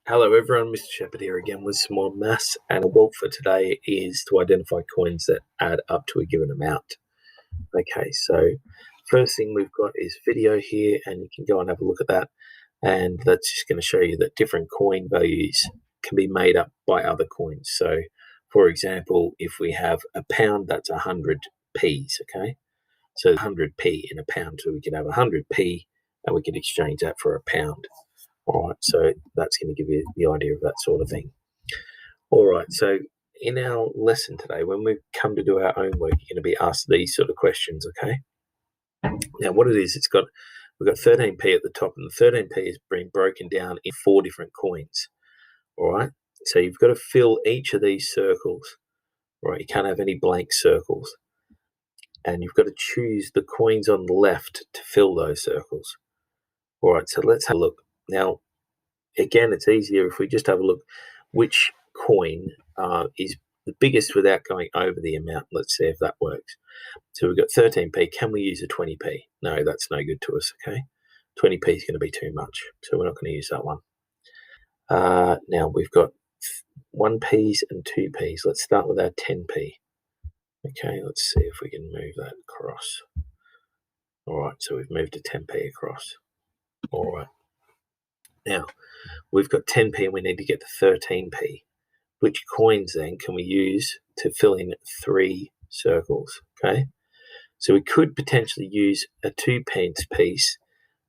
Hello everyone, Mr. Shepherd here again with some more maths, and a walk for today is to identify coins that add up to a given amount. Okay, so first thing we've got is video here, and you can go and have a look at that, and that's just going to show you that different coin values can be made up by other coins. So for example, if we have a pound, that's 100 p's, okay? So 100p in a pound, so we can have 100p and we can exchange that for a pound. All right, so that's going to give you the idea of that sort of thing. All right, so in our lesson today, when we come to do our own work, you're going to be asked these sort of questions, okay? Now, what it is, we've got 13p at the top, and the 13p is being broken down in 4 different coins. All right, so you've got to fill each of these circles. All right, you can't have any blank circles, and you've got to choose the coins on the left to fill those circles. All right, so let's have a look. Now, again, it's easier if we just have a look which coin is the biggest without going over the amount. Let's see if that works. So we've got 13p. Can we use a 20p? No, that's no good to us, okay? 20p is going to be too much, so we're not going to use that one. Now we've got 1p's and 2p's. Let's start with our 10p. Okay, let's see if we can move that across. All right, so we've moved a 10p across. All right. Now, we've got 10p and we need to get to 13p. Which coins then can we use to fill in 3 circles, okay? So we could potentially use a 2p piece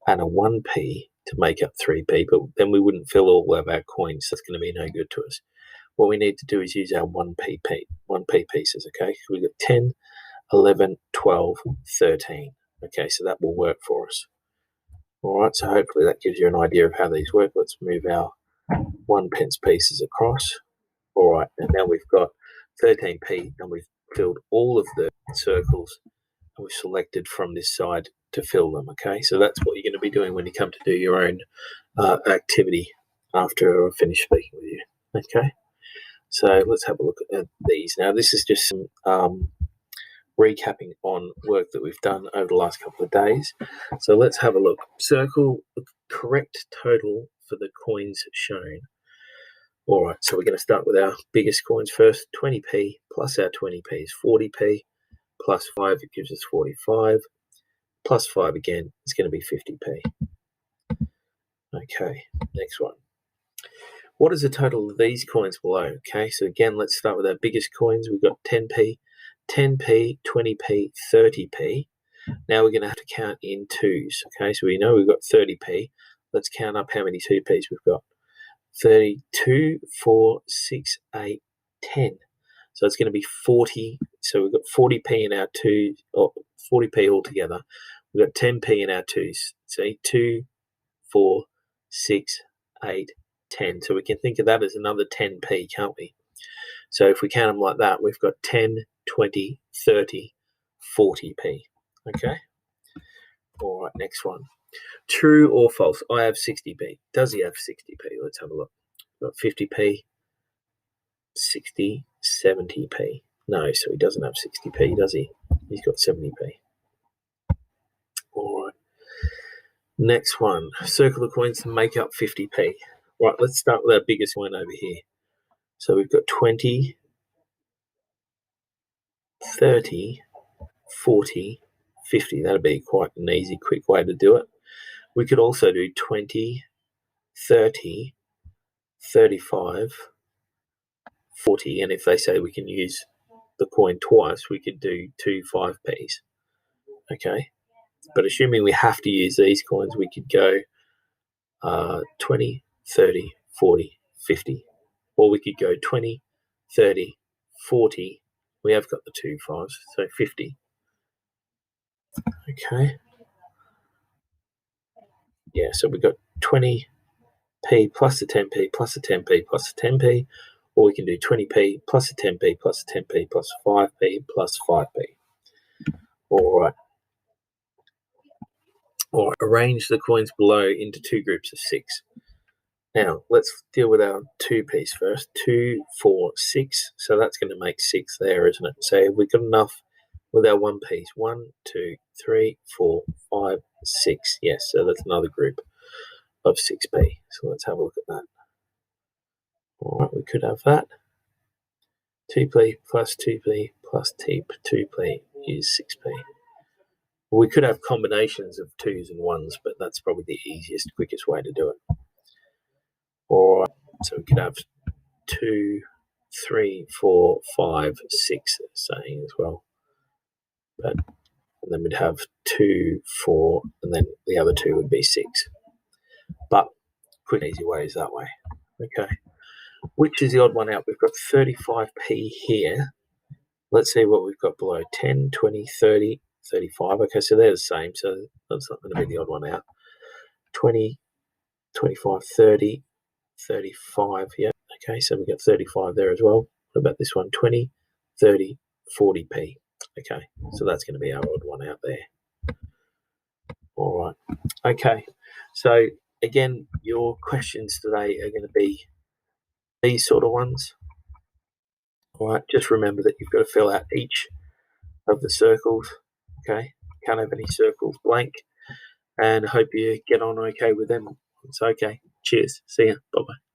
and a 1p to make up 3p, but then we wouldn't fill all of our coins. That's going to be no good to us. What we need to do is use our 1p pieces, okay? So we've got 10, 11, 12, 13. Okay, so that will work for us. All right, so hopefully that gives you an idea of how these work. Let's move our 1p pieces across. All right, and now we've got 13p, and we've filled all of the circles, and we've selected from this side to fill them, okay? So that's what you're going to be doing when you come to do your own activity after I finish speaking with you, okay? So let's have a look at these. Now, this is just some recapping on work that we've done over the last couple of days. So let's have a look. Circle the correct total for the coins shown. All right, so we're going to start with our biggest coins first. 20p plus our 20p is 40p, plus 5, it gives us 45, plus 5 again, it's going to be 50p. Okay, next one. What is the total of these coins below? Okay, so again, let's start with our biggest coins. We've got 10p, 10p, 20p, 30p. Now we're going to have to count in twos. Okay, so we know we've got 30p. Let's count up how many 2p's we've got. 32, 4, 6, 8, 10. So it's going to be 40. So we've got 40p in our twos, or 40p altogether. We've got 10p in our twos. See, 2, 4, 6, 8, 10. So we can think of that as another 10p, can't we? So if we count them like that, we've got 10, 20, 30, 40p. Okay? All right, next one. True or false? I have 60p. Does he have 60p? Let's have a look. We've got 50p, 60, 70p. No, so he doesn't have 60p, does he? He's got 70p. All right. Next one. Circle the coins to make up 50p. Right, let's start with our biggest one over here. So we've got 20, 30, 40, 50. That'd be quite an easy, quick way to do it. We could also do 20, 30, 35, 40, and if they say we can use the coin twice, we could do 2 5p's. Okay, but assuming we have to use these coins, we could go 20, 30, 40, 50, or we could go 20, 30, 40. We have got the 2 5s, so 50. Okay, yeah, so we've got 20p plus the 10p plus the 10p plus the 10p, or we can do 20p plus the 10p plus the 10p plus 5p plus 5p. All right. Or arrange the coins below into 2 groups of 6. Now, let's deal with our 2p's first. 2, 4, 6. So that's going to make 6 there, isn't it? So have we got enough with our 1p's? 1, 2, 3, 4, 5, 6. Yes, so that's another group of 6p. So let's have a look at that. All right, we could have that. 2p plus 2p plus 2p is 6p. We could have combinations of 2s and 1s, but that's probably the easiest, quickest way to do it. All right, so we could have 2, 3, 4, 5, 6 saying as well. But and then we'd have 2, 4, and then the other 2 would be 6. But quick and easy way is that way. Okay. Which is the odd one out? We've got 35p here. Let's see what we've got below. 10, 20, 30, 35. Okay, so they're the same, so that's not going to be the odd one out. 20, 25, 30, 35. Yeah, okay, so we've got 35 there as well. What about this one? 20, 30, 40p. Okay, so that's going to be our odd one out there. All right. Okay, so again, your questions today are going to be these sort of ones. All right, just remember that you've got to fill out each of the circles. Okay, can't have any circles blank, and hope you get on okay with them. It's okay. Cheers. See ya. Bye bye.